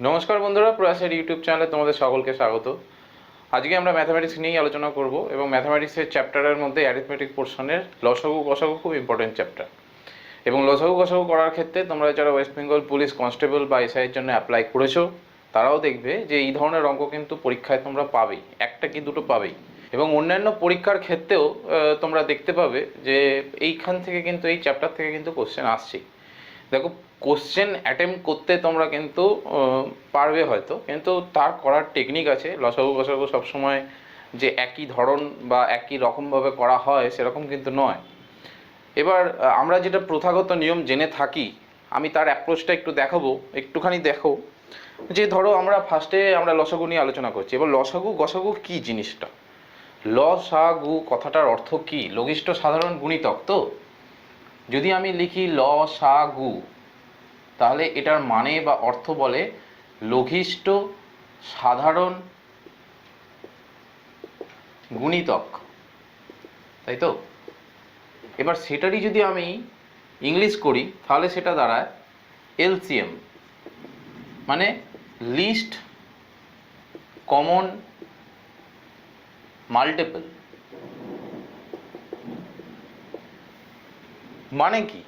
নমস্কার বন্ধুরা, প্রয়াসের ইউটিউব চ্যানেলে তোমাদের সকলকে স্বাগত। আজকে আমরা ম্যাথামেটিক্স নিয়েই আলোচনা করব এবং ম্যাথামেটিক্সের চ্যাপ্টারের মধ্যে অ্যারিথমেটিক পোর্শনের লসাগু গসাগু খুব ইম্পর্টেন্ট চ্যাপ্টার। এবং লসাগু গসাগু করার ক্ষেত্রে তোমরা যারা ওয়েস্ট বেঙ্গল পুলিশ কনস্টেবল বা এসআইয়ের জন্য অ্যাপ্লাই করেছো তারাও দেখবে যে এই ধরনের অঙ্ক কিন্তু পরীক্ষায় তোমরা পাবেই, একটা কি দুটো পাবেই। এবং অন্যান্য পরীক্ষার ক্ষেত্রেও তোমরা দেখতে পাবে যে এইখান থেকে কিন্তু এই চ্যাপ্টার থেকে কিন্তু কোশ্চেন আসছেই। দেখো, কোশ্চেন অ্যাটেম্প করতে তোমরা কিন্তু পারবে হয়তো, কিন্তু তার করার টেকনিক আছে। লসাগু গসাগু সবসময় যে একই ধরন বা একই রকমভাবে করা হয় সেরকম কিন্তু নয়। এবার আমরা যেটা প্রথাগত নিয়ম জেনে থাকি, আমি তার অ্যাপ্রোচটা একটু দেখাবো, একটুখানি দেখো। যে ধরো আমরা ফার্স্টে লসাগু নিয়ে আলোচনা করছি। এবার লসাগু গসাগু কী জিনিসটা? লসাগু কথাটার অর্থ কী? লঘিষ্ঠ সাধারণ গুণিতক। তো যদি আমি লিখি লসাগু, তাহলে এটার মানে বা অর্থ বলে লঘিষ্ঠ সাধারণ গুণিতক, তাই তো? এবার সেটারই যদি আমি ইংলিশ করি তাহলে সেটা দাঁড়ায় এলসিএম, মানে লিস্ট কমন মাল্টিপল। মানে কি?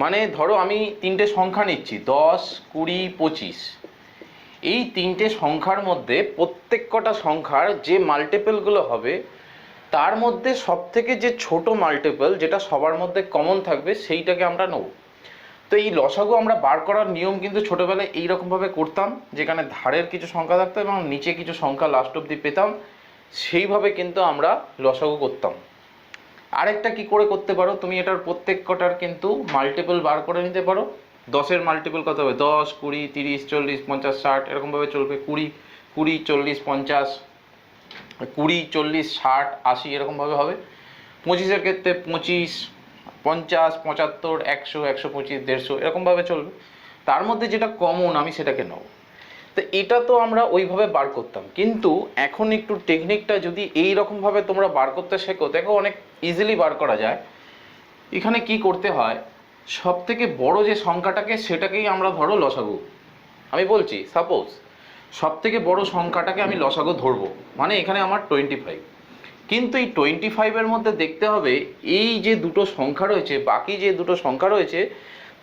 মানে ধরো আমি তিনটে সংখ্যা নিচ্ছি, 10, 20, 25। এই তিনটে সংখ্যার মধ্যে প্রত্যেক কটা সংখ্যার যে মাল্টিপলগুলো হবে তার মধ্যে সবথেকে যে ছোট মাল্টিপল, যেটা সবার মধ্যে কমন থাকবে, সেইটাকে আমরা নেব। তো এই লসাগু আমরা বার করার নিয়ম কিন্তু ছোটোবেলায় এইরকমভাবে করতাম, যেখানে ধারের কিছু সংখ্যা থাকতো এবং নিচে কিছু সংখ্যা লাস্ট অবধি পেতাম। সেইভাবে কিন্তু আমরা লসাগু করতাম। আরেকটা কি করে করতে পারো, তুমি এটার প্রত্যেক কটার কিন্তু মাল্টিপল বার করে নিতে পারো। 10-এর মাল্টিপল কত হবে? 10, 20, 30, 40, 50, 60 এরকমভাবে চলবে। 20, 20, 40, 50, 20, 40, 60, 80 এরকমভাবে হবে। 25-এর ক্ষেত্রে 25, 50, 75, 100, 125, 150 এরকমভাবে চলবে। তার মধ্যে যেটা কমন আমি সেটাকে নেব। তো এটা তো আমরা ওইভাবে বার করতাম, কিন্তু এখন একটু টেকনিকটা যদি এই রকমভাবে তোমরা বার করতে শেখো, দেখো অনেক ইজিলি বার করা যায়। এখানে কি করতে হয়, সব থেকে বড় যে সংখ্যাটাকে সেটাকেই আমরা ধরো লসাগু। আমি বলছি সাপোজ সব থেকে বড় সংখ্যাটাকে আমি লসাগু ধরবো, মানে এখানে আমার 25। কিন্তু এই 25-এর মধ্যে দেখতে হবে এই যে দুটো সংখ্যা রয়েছে, বাকি যে দুটো সংখ্যা রয়েছে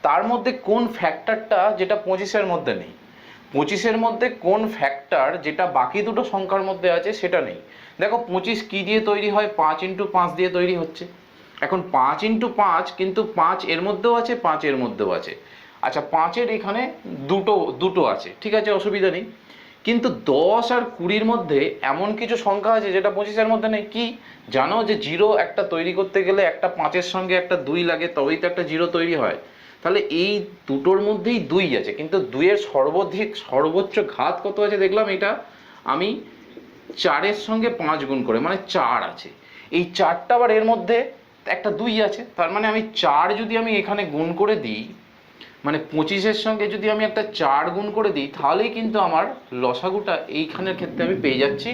তার মধ্যে কোন ফ্যাক্টরটা যেটা 25-এর মধ্যে নেই। 25-এর মধ্যে কোন ফ্যাক্টর যেটা বাকি দুটো সংখ্যার মধ্যে আছে সেটা নেই। দেখো 25 কি দিয়ে তৈরি হয়? 5 × 5 দিয়ে তৈরি হচ্ছে। এখন 5 × 5, কিন্তু 5 এর মধ্যেও আছে, 5 এর মধ্যেও আছে। আচ্ছা, 5-এর এখানে দুটো দুটো আছে, ঠিক আছে, অসুবিধা নেই। কিন্তু 10 আর 20-র মধ্যে এমন কিছু সংখ্যা আছে যেটা 25-এর মধ্যে নেই। কি জানো, যে জিরো একটা তৈরি করতে গেলে একটা 5-এর সঙ্গে একটা 2 লাগে, তবেই তো একটা জিরো তৈরি হয়। তাহলে এই দুটোর মধ্যেই 2 আছে, কিন্তু 2-এর সর্বোচ্চ ঘাত কত আছে দেখলাম, এটা আমি 4-এর সঙ্গে 5 গুণ করে, মানে 4 আছে। এই 4টা আবার এর মধ্যে একটা 2 আছে, তার মানে আমি 4 যদি আমি এখানে গুণ করে দিই, মানে 25-এর সঙ্গে যদি আমি একটা 4 গুণ করে দিই, তাহলেই কিন্তু আমার লসাগুটা এইখানের ক্ষেত্রে আমি পেয়ে যাচ্ছি,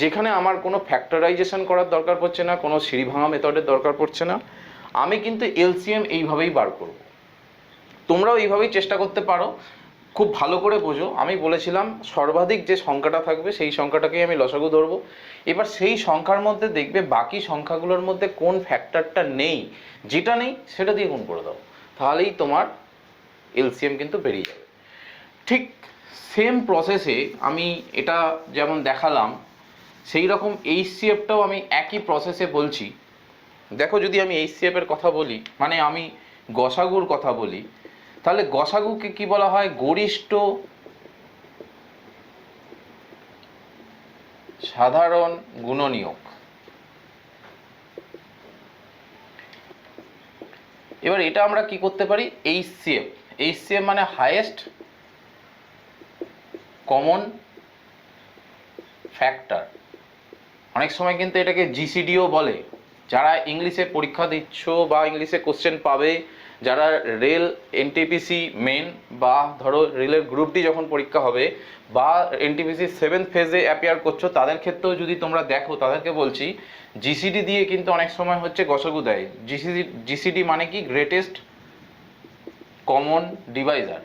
যেখানে আমার কোনো ফ্যাক্টরাইজেশন করার দরকার পড়ছে না, কোনো সিঁড়ি ভাঙা মেথডের দরকার পড়ছে না। আমি কিন্তু এলসিএম এইভাবেই বার করব। তোমরাও এইভাবেই চেষ্টা করতে পারো। খুব ভালো করে বোঝো, আমি বলেছিলাম সর্বাধিক যে সংখ্যাটা থাকবে সেই সংখ্যাটাকেই আমি লসাগু ধরবো। এবার সেই সংখ্যার মধ্যে দেখবে বাকি সংখ্যাগুলোর মধ্যে কোন ফ্যাক্টরটা নেই, যেটা নেই সেটা দিয়ে গুণ করে দাও, তাহলেই তোমার এলসিএম কিন্তু বেরিয়ে যাবে। ঠিক সেম প্রসেসে আমি এটা যেমন দেখালাম, সেই রকম এইচসিএফটাও আমি একই প্রসেসে বলছি। দেখো, যদি আমি এইচসিএফের কথা বলি, মানে আমি গসাগুর কথা বলি, তাহলে গসাগুকে কি বলা হয়? গরিষ্ঠ সাধারণ গুণনীয়ক। এবার এটা আমরা কি করতে পারি? এইচসিএফ। এইচসিএফ মানে হাইয়েস্ট কমন ফ্যাক্টর। অনেক সময় কিন্তু এটাকে জিসিডিও বলে। যারা ইংলিশে পরীক্ষা দিচ্ছ বা ইংলিশে কোশ্চেন পাবে, যারা রেল এনটিপিসি মেন বা ধরো রেলের গ্রুপ ডি যখন পরীক্ষা হবে, বা এনটিপিসি 7th ফেজে অ্যাপিয়ার করছো, তাদের ক্ষেত্রেও যদি তোমরা দেখো, তাদেরকে বলছি জিসিডি দিয়ে কিন্তু অনেক সময় হচ্ছে গসাগু দেয়। জিসিডি মানে কি? Greatest common Deviser.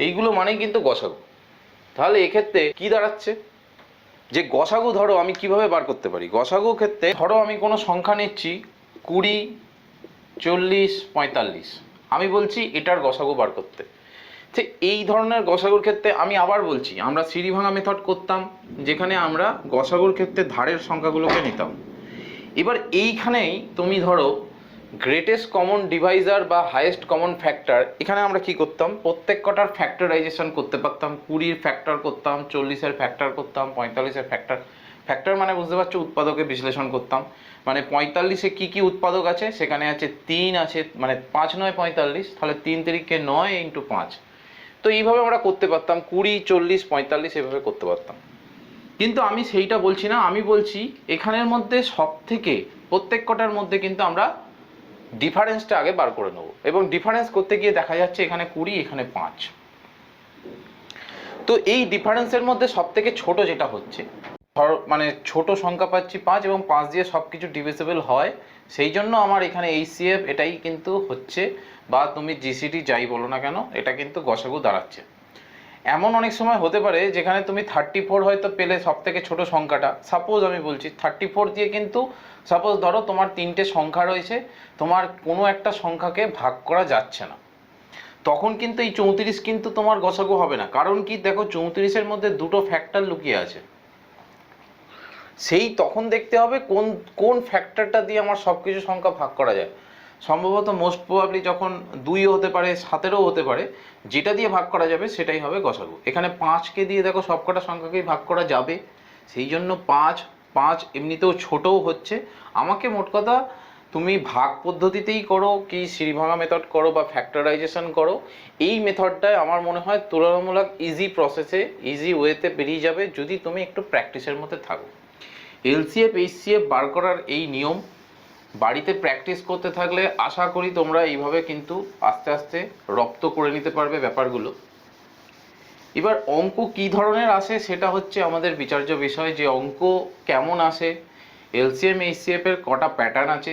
এইগুলো মানেই কিন্তু গসাগু। তাহলে এক্ষেত্রে কি দাঁড়াচ্ছে যে গসাগু ধরো আমি কিভাবে বার করতে পারি। গসাগু ক্ষেত্রে ধরো আমি কোনো সংখ্যা নিচ্ছি 20, 40, 45, আমি বলছি এটার গসাগু বার করতে। ঠিক এই ধরনের গসাগুর ক্ষেত্রে আমি আবার বলছি, আমরা সিঁড়ি ভাঙা মেথড করতাম, যেখানে আমরা গসাগুর ক্ষেত্রে ধারের সংখ্যাগুলোকে নিতাম। এবার এইখানেই তুমি ধরো গ্রেটেস্ট কমন ডিভাইজার বা হাইয়েস্ট কমন ফ্যাক্টর, এখানে আমরা কি করতাম, প্রত্যেক কটার ফ্যাক্টরাইজেশন করতে পারতাম। 20-এর ফ্যাক্টর করতাম, 40-এর ফ্যাক্টর করতাম, 45-এর ফ্যাক্টর। ফ্যাক্টর মানে বুঝতে পারছো, উৎপাদকে বিশ্লেষণ করতাম। মানে 45-এ কী কী উৎপাদক আছে, সেখানে আছে 3 আছে, মানে 5 9 45, তাহলে 3 3 9 × 5। তো এইভাবে আমরা করতে পারতাম, 20, 40, 45 এভাবে করতে পারতাম। কিন্তু আমি সেইটা বলছি না, আমি বলছি এখানের মধ্যে সব থেকে প্রত্যেক কটার মধ্যে কিন্তু আমরা ডিফারেন্সটা আগে বার করে নেব, এবং ডিফারেন্স করতে গিয়ে দেখা যাচ্ছে এখানে 20, এখানে 5। তো এই ডিফারেন্সের মধ্যে সব থেকে ছোট যেটা হচ্ছে, মানে ছোট সংখ্যা পাচ্ছি 5, এবং 5 দিয়ে সব কিছু ডিভিজিবল হয়, সেই জন্য আমার এখানে এইচসিএফ এটাই কিন্তু হচ্ছে, বা তুমি জিসিডি যাই বলো না কেন, এটা কিন্তু গসাগু দাঁড়াচ্ছে। এমন অনেক সময় হতে পারে যেখানে তুমি 34 হয়তো পেলে সব থেকে ছোট সংখ্যাটা, সাপোজ আমি বলছি 34 দিয়ে কিন্তু সাপোজ ধরো তোমার 3টে সংখ্যা রয়েছে, তোমার কোনো একটা সংখ্যাকে ভাগ করা যাচ্ছে না, তখন কিন্তু এই 34 কিন্তু তোমার গসাগু হবে না। কারণ কি, দেখো 34-এর মধ্যে দুটো ফ্যাক্টর লুকিয়ে আছে, সেই তখন দেখতে হবে কোন কোন ফ্যাক্টরটা দিয়ে আমার সব কিছু সংখ্যা ভাগ করা যায়। সম্ভবত মোস্ট প্রবাবলি যখন 2 হতে পারে, 7-এরও হতে পারে, যেটা দিয়ে ভাগ করা যাবে সেটাই হবে গসাগু। এখানে 5কে দিয়ে দেখো সবকটা সংখ্যাকেই ভাগ করা যাবে, সেই জন্য 5 এমনিতেও ছোটও হচ্ছে। আমাকে মোট কথা তুমি ভাগ পদ্ধতিতেই করো, কি সিঁড়ি ভাঙা মেথড করো, বা ফ্যাক্টরাইজেশন করো, এই মেথডটায় আমার মনে হয় তুলনামূলক ইজি প্রসেসে, ইজি ওয়েতে বেরিয়ে যাবে, যদি তুমি একটু প্র্যাকটিসের মধ্যে থাকো। এলসিএফ এইচসিএফ বার করার এই নিয়ম বাড়িতে প্র্যাকটিস করতে থাকলে আশা করি তোমরা এইভাবে কিন্তু আস্তে আস্তে রপ্ত করে নিতে পারবে ব্যাপারগুলো। এবার অঙ্ক কী ধরনের আসে সেটা হচ্ছে আমাদের বিচার্য বিষয়, যে অঙ্ক কেমন আসে, এলসিএম এইচসিএফ এর কটা প্যাটার্ন আছে,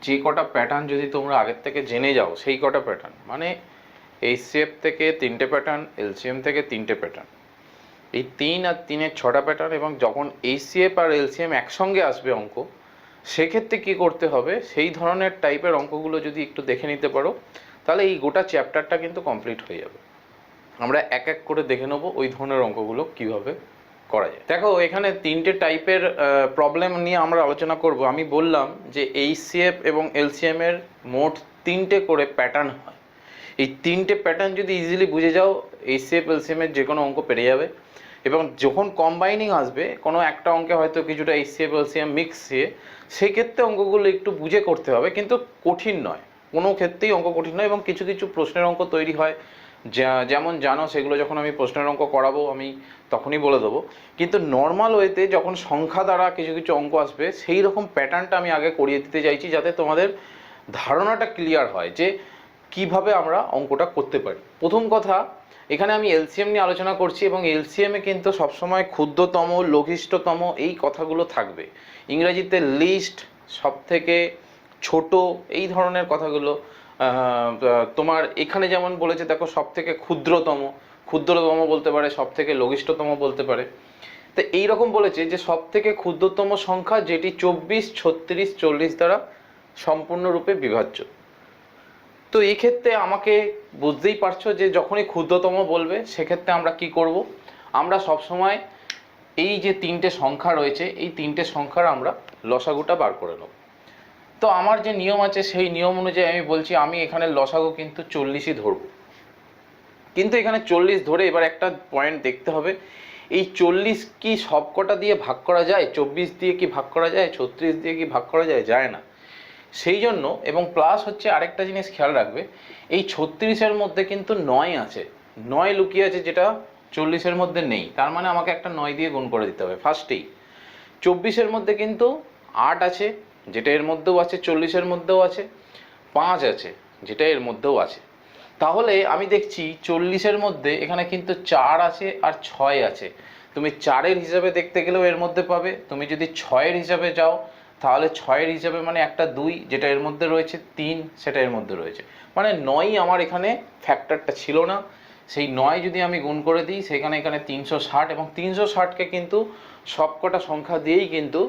যে কটা প্যাটার্ন যদি তোমরা আগের থেকে জেনে যাও, সেই কটা প্যাটার্ন, মানে এইচসিএফ থেকে 3টে প্যাটার্ন, এলসিএম থেকে 3টে প্যাটার্ন, এই 3 আর 3-এর 6টা প্যাটার্ন, এবং যখন এইচসিএফ আর এলসিএম একসঙ্গে আসবে অঙ্ক, সেক্ষেত্রে কী করতে হবে, সেই ধরনের টাইপের অঙ্কগুলো যদি একটু দেখে নিতে পারো, তাহলে এই গোটা চ্যাপ্টারটা কিন্তু কমপ্লিট হয়ে যাবে। আমরা এক এক করে দেখে নেবো ওই ধরনের অঙ্কগুলো কিভাবে করা যায়। দেখো এখানে 3টে টাইপের প্রবলেম নিয়ে আমরা আলোচনা করব। আমি বললাম যে এইচসিএফ এবং এলসিএম এর মোট 3টে করে প্যাটার্ন হয়। এই 3টে প্যাটার্ন যদি ইজিলি বুঝে যাও, এইচসিএফ এলসিএম এর যে কোনো অঙ্ক পেরে যাবে। এবং যখন কম্বাইনিং আসবে, কোনো একটা অঙ্কে হয়তো কিছুটা এইচসিএফ এলসিএম মিক্স দিয়ে, সেক্ষেত্রে অঙ্কগুলো একটু বুঝে করতে হবে, কিন্তু কঠিন নয়, কোনো ক্ষেত্রেই অঙ্ক কঠিন নয়। এবং কিছু কিছু প্রশ্নের অঙ্ক তৈরি হয়, যেমন জানো, সেগুলো যখন আমি প্রশ্নের অঙ্ক করাবো আমি তখনই বলে দেবো। কিন্তু নর্মাল ওয়েতে যখন সংখ্যা দ্বারা কিছু কিছু অঙ্ক আসবে, সেই রকম প্যাটার্নটা আমি আগে করিয়ে দিতে চাইছি, যাতে তোমাদের ধারণাটা ক্লিয়ার হয় যে কিভাবে আমরা অঙ্কটা করতে পারি। প্রথম কথা, এখানে আমি এলসিএম নিয়ে আলোচনা করছি, এবং এলসিএমে কিন্তু সবসময় ক্ষুদ্রতম, লঘিষ্ঠতম এই কথাগুলো থাকবে। ইংরেজিতে লিস্ট, সব থেকে ছোট, এই ধরনের কথাগুলো তোমার এখানে যেমন বলেছে, দেখো সব থেকে ক্ষুদ্রতম, ক্ষুদ্রতম বলতে পারে, সব থেকে লঘিষ্ঠতম বলতে পারে। তো এইরকম বলেছে যে সব থেকে ক্ষুদ্রতম সংখ্যা যেটি 24, 36, 40 দ্বারা সম্পূর্ণরূপে বিভাজ্য। তো এই ক্ষেত্রে আমাকে বুঝতেই পারছো যে যখনই ক্ষুদ্রতম বলবে, সেক্ষেত্রে আমরা কি করব, আমরা সব সময় এই যে 3টে সংখ্যা রয়েছে, এই 3টে সংখ্যার আমরা লসাগুটা বার করে নেব। তো আমার যে নিয়ম আছে, সেই নিয়ম অনুযায়ী আমি বলছি, আমি এখানে লসাগু কিন্তু 40ই ধরবো। কিন্তু এখানে 40 ধরে এবার একটা পয়েন্ট দেখতে হবে, এই 40 কি সব কটা দিয়ে ভাগ করা যায়? 24 দিয়ে কি ভাগ করা যায়? 36 দিয়ে কি ভাগ করা যায়? যায় না। সেই জন্য, এবং প্লাস হচ্ছে আরেকটা জিনিস খেয়াল রাখবে, এই 36-এর মধ্যে কিন্তু 9 আছে, 9 লুকিয়ে আছে, যেটা 40-এর মধ্যে নেই। তার মানে আমাকে একটা 9 দিয়ে গুণ করে দিতে হবে ফার্স্টেই। 24-এর মধ্যে কিন্তু 8 আছে, যেটা এর মধ্যেও আছে, 40-এর মধ্যেও আছে, 5 আছে, যেটা এর মধ্যেও আছে। তাহলে আমি দেখছি 40-এর মধ্যে এখানে কিন্তু 4 আছে আর 6 আছে। তুমি 4-এর হিসাবে দেখতে গেলেও এর মধ্যে পাবে, তুমি যদি 6-এর হিসাবে যাও, তাহলে 6-এর হিসাবে মানে একটা 2, যেটা এর মধ্যে রয়েছে, 3, সেটা এর মধ্যে রয়েছে, মানে 9 আমার এখানে ফ্যাক্টরটা ছিল না। সেই 9 যদি আমি গুণ করে দিই সেখানে এখানে 360, এবং 360কে কিন্তু সবকটা সংখ্যা দিয়েই কিন্তু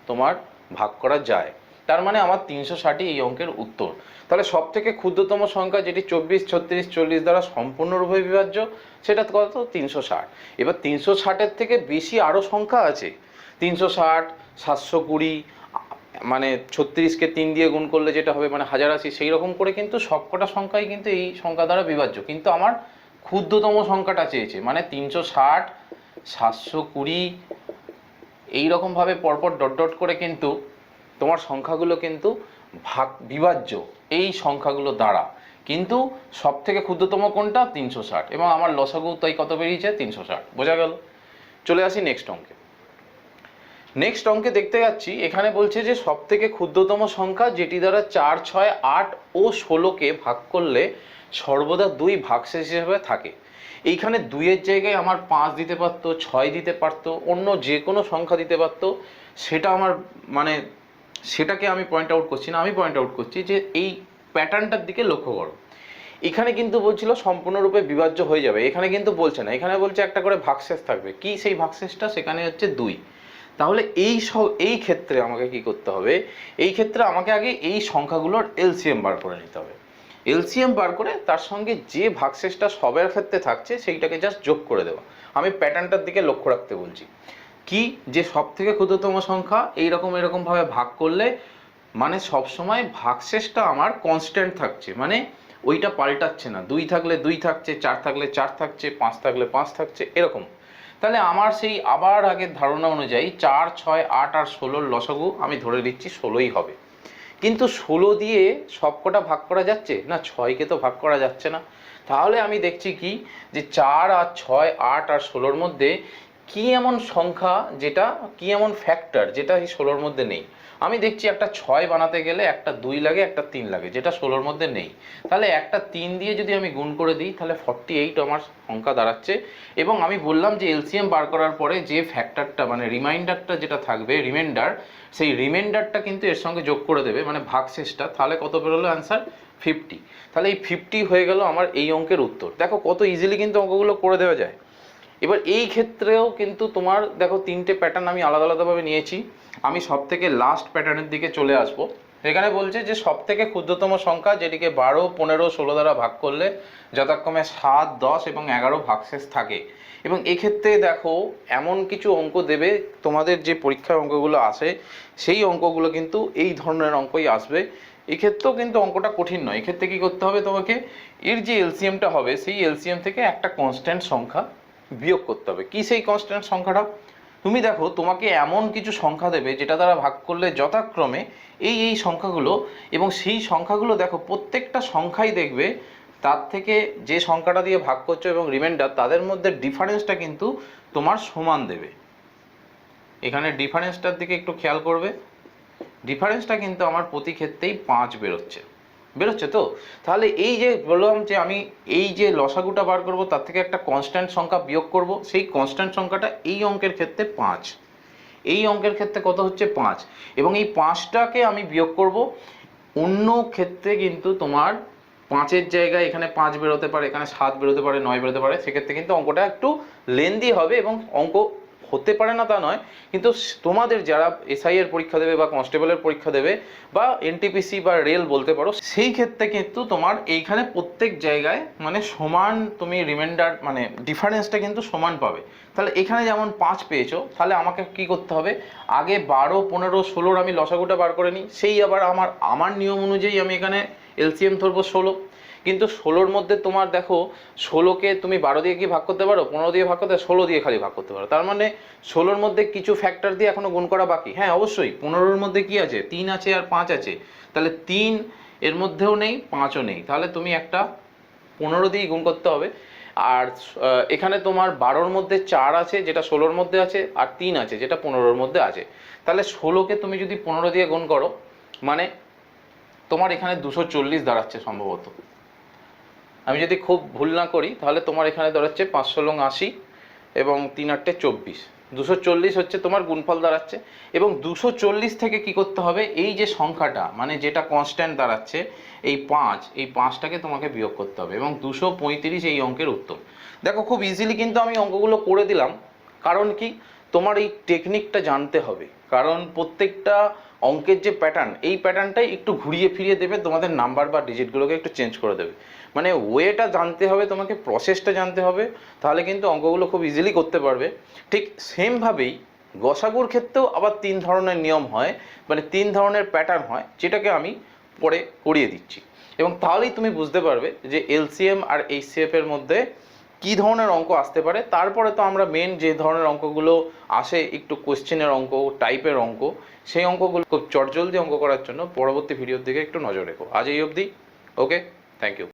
তোমার ভাগ করা যায়। তার মানে আমার 360ই এই অঙ্কের উত্তর। তাহলে সব থেকে ক্ষুদ্রতম সংখ্যা যেটি 24, 36, 40 দ্বারা সম্পূর্ণরূপে বিভাজ্য, সেটা কত? 360। এবার 360-এর থেকে বেশি আরও সংখ্যা আছে, 360, 720, মানে 36কে 3 দিয়ে গুণ করলে যেটা হবে মানে 1080, সেই রকম করে কিন্তু সবকটা সংখ্যাই কিন্তু এই সংখ্যা দ্বারা বিভাজ্য। কিন্তু আমার ক্ষুদ্রতম সংখ্যাটা চেয়েছে, মানে 360, 720 এইরকমভাবে পরপর ডট ডট করে কিন্তু তোমার সংখ্যাগুলো কিন্তু বিভাজ্য এই সংখ্যাগুলো দ্বারা। কিন্তু সব থেকে ক্ষুদ্রতম কোনটা? 360, এবং আমার লসাগু তাই কত বেরিয়েছে? 360। বোঝা গেল? চলে আসি নেক্সট অঙ্কে। নেক্সট অঙ্কে দেখতে যাচ্ছি, এখানে বলছে যে সব থেকে ক্ষুদ্রতম সংখ্যা যেটি দ্বারা 4, 6, 8 ও 16কে ভাগ করলে সর্বদা 2 ভাগশেষ হিসেবে থাকে। এইখানে 2-এর জায়গায় আমার 5 দিতে পারতো, 6 দিতে পারতো, অন্য যে কোনো সংখ্যা দিতে পারতো। সেটা আমার মানে সেটাকে আমি পয়েন্ট আউট করছি না, আমি পয়েন্ট আউট করছি যে এই প্যাটার্নটার দিকে লক্ষ্য করো। এখানে কিন্তু বলছিল সম্পূর্ণরূপে বিভাজ্য হয়ে যাবে, এখানে কিন্তু বলছে না, এখানে বলছে একটা করে ভাগশেষ থাকবে। কি সেই ভাগশেষটা? সেখানে হচ্ছে 2। তাহলে এই ক্ষেত্রে আমাকে কি করতে হবে? এই ক্ষেত্রে আমাকে আগে এই সংখ্যাগুলোর এলসিএম বার করে নিতে হবে। এলসিএম বার করে তার সঙ্গে যে ভাগশেষটা সবের ক্ষেত্রে থাকছে সেইটাকে জাস্ট যোগ করে দেওয়া। আমি প্যাটার্নটার দিকে লক্ষ্য রাখতে বলছি। কি? যে সব থেকে ক্ষুদ্রতম সংখ্যা এরকমভাবে ভাগ করলে মানে সবসময় ভাগশেষটা আমার কনস্ট্যান্ট থাকছে, মানে ওইটা পাল্টাচ্ছে না। 2 থাকলে 2 থাকছে, 4 থাকলে 4 থাকছে, 5 থাকলে 5 থাকছে, এরকম। তাহলে আমার সেই আবার আগের ধারণা অনুযায়ী 4, 6, 8 আর 16-র লসাগু আমি ধরে নিচ্ছি 16ই হবে। কিন্তু 16 দিয়ে সবকটা ভাগ করা যাচ্ছে না, 6কে তো ভাগ করা যাচ্ছে না। তাহলে আমি দেখছি কি, যে 4 আর 6, 8 আর 16-র মধ্যে কি এমন সংখ্যা যেটা, কি এমন ফ্যাক্টর যেটা এই 16-র মধ্যে নেই। আমি দেখছি একটা 6 বানাতে গেলে একটা 2 লাগে, একটা 3 লাগে, যেটা 16-র মধ্যে নেই। তাহলে একটা 3 দিয়ে যদি আমি গুণ করে দিই তাহলে 48 আমার সংখ্যা দাঁড়াচ্ছে। এবং আমি বললাম যে এলসিএম বার করার পরে যে ফ্যাক্টরটা মানে রিমাইন্ডারটা যেটা থাকবে, রিমাইন্ডার, সেই রিমাইন্ডারটা কিন্তু এর সঙ্গে যোগ করে দেবে, মানে ভাগশেষটা। তাহলে কত বেরোলো অ্যান্সার? 50। তাহলে এই 50 হয়ে গেল আমার এই অঙ্কের উত্তর। দেখো কত ইজিলি কিন্তু অঙ্কগুলো করে দেওয়া যায়। এবার এই ক্ষেত্রেও কিন্তু তোমার দেখো 3টে প্যাটার্ন আমি আলাদা আলাদাভাবে নিয়েছি। আমি সব থেকে লাস্ট প্যাটার্নের দিকে চলে আসব। এখানে বলছে যে সব থেকে ক্ষুদ্রতম সংখ্যা যেটিকে 12, 15, 16 দ্বারা ভাগ করলে যথাক্রমে 7, 10 এবং 11 ভাগশেষ থাকে। এবং এক্ষেত্রে দেখো এমন কিছু অঙ্ক দেবে, তোমাদের যে পরীক্ষার অঙ্কগুলো আসে সেই অঙ্কগুলো কিন্তু এই ধরনের অঙ্কই আসবে। এক্ষেত্রেও কিন্তু অঙ্কটা কঠিন নয়। এক্ষেত্রে কী করতে হবে তোমাকে? এর যে এলসিএমটা হবে সেই এলসিএম থেকে একটা কনস্ট্যান্ট সংখ্যা বিয়োগ করতে হবে। কি সেই কনস্ট্যান্ট সংখ্যাটা? তুমি দেখো তোমাকে এমন কিছু সংখ্যা দেবে যেটা দ্বারা ভাগ করলে যথাক্রমে এই সংখ্যাগুলো, এবং সেই সংখ্যাগুলো দেখো প্রত্যেকটা সংখ্যাই দেখবে তার থেকে যে সংখ্যাটা দিয়ে ভাগ করছো এবং রিমাইন্ডার, তাদের মধ্যে ডিফারেন্সটা কিন্তু তোমার সমান দেবে। এখানে ডিফারেন্সটার দিকে একটু খেয়াল করবে। ডিফারেন্সটা কিন্তু আমার প্রতি ক্ষেত্রেই 5 বেরোচ্ছে তো। তাহলে এই যে বললাম যে আমি এই যে লসাগুটা বার করব তার থেকে একটা কনস্ট্যান্ট সংখ্যা বিয়োগ করব, সেই কনস্ট্যান্ট সংখ্যাটা এই অঙ্কের ক্ষেত্রে 5। এই অঙ্কের ক্ষেত্রে কত হচ্ছে? 5। এবং এই 5টাকে আমি বিয়োগ করব। অন্য ক্ষেত্রে কিন্তু তোমার 5-এর জায়গায় এখানে 5 বেরোতে পারে, এখানে 7 বেরোতে পারে, 9 বেরোতে পারে। সেক্ষেত্রে কিন্তু অঙ্কটা একটু লেন্দি হবে, এবং অঙ্ক হতে পারে না তা নয়, কিন্তু তোমাদের যারা এসআই এর পরীক্ষা দেবে বা কনস্টেবলের পরীক্ষা দেবে বা এনটিপিসি বা রেল বলতে পারো, সেই ক্ষেত্রে কিন্তু তোমার এইখানে প্রত্যেক জায়গায় মানে সমান তুমি রিমাইন্ডার মানে ডিফারেন্সটা কিন্তু সমান পাবে। তাহলে এখানে যেমন 5 পেয়েছো, তাহলে আমাকে কি করতে হবে? আগে 12, 15, 16-র আমি লসাগুটা বার করে নিই। সেই আবার আমার নিয়ম অনুযায়ী আমি এখানে এলসিএম ধরবো 16। কিন্তু 16-র মধ্যে তোমার দেখো 16কে তুমি 12 দিয়ে কি ভাগ করতে পারো, 15 দিয়ে ভাগ করতে, 16 দিয়ে খালি ভাগ করতে পারো। তার মানে 16-র মধ্যে কিছু ফ্যাক্টর দিয়ে এখনো গুণ করা বাকি। হ্যাঁ অবশ্যই 15-র মধ্যে কি আছে? 3 আছে আর 5 আছে। তাহলে 3 এর মধ্যেও নেই, 5ও নেই। তাহলে তুমি একটা 15 দিয়েই গুণ করতে হবে। আর এখানে তোমার 12-র মধ্যে 4 আছে যেটা 16-র মধ্যে আছে, আর 3 আছে যেটা 15-র মধ্যে আছে। তাহলে 16কে তুমি যদি 15 দিয়ে গুণ করো মানে তোমার এখানে 240 দাঁড়াচ্ছে সম্ভবত। আমি যদি খুব ভুল না করি তাহলে তোমার এখানে দাঁড়াচ্ছে 5 × 16 = 80 এবং 3 × 8 = 24, 240 হচ্ছে তোমার গুণফল দাঁড়াচ্ছে। এবং 240 থেকে কি করতে হবে, এই যে সংখ্যাটা মানে যেটা কনস্ট্যান্ট দাঁড়াচ্ছে এই 5, এই 5টাকে তোমাকে বিয়োগ করতে হবে এবং 235 এই অঙ্কের উত্তর। দেখো খুব ইজিলি কিন্তু আমি অঙ্কগুলো করে দিলাম। কারণ কি, তোমার এই টেকনিকটা জানতে হবে, কারণ প্রত্যেকটা অঙ্কের যে প্যাটার্ন, এই প্যাটার্নটাই একটু ঘুরিয়ে ফিরিয়ে দেবে, তোমাদের নাম্বার বা ডিজিটগুলোকে একটু চেঞ্জ করে দেবে। মানে ওয়েটা জানতে হবে তোমাকে, প্রসেসটা জানতে হবে, তাহলে কিন্তু অঙ্কগুলো খুব ইজিলি করতে পারবে। ঠিক সেমভাবেই গসাগুর ক্ষেত্রেও আবার 3 ধরনের নিয়ম হয়, মানে 3 ধরনের প্যাটার্ন হয়, যেটাকে আমি পরে করিয়ে দিচ্ছি। এবং তাহলেই তুমি বুঝতে পারবে যে এলসিএম আর এইচসিএফ এর মধ্যে কি ধরনের অঙ্ক আসতে পারে। তারপরে তো আমরা মেন যে ধরনের অঙ্কগুলো আসে, একটু কোশ্চেনের অঙ্ক টাইপের অঙ্ক, সেই অঙ্কগুলো খুব চটজলদি অঙ্ক করার জন্য পরবর্তী ভিডিওর দিকে একটু নজর রেখো। আজ এই অবধি, ওকে, থ্যাংক ইউ।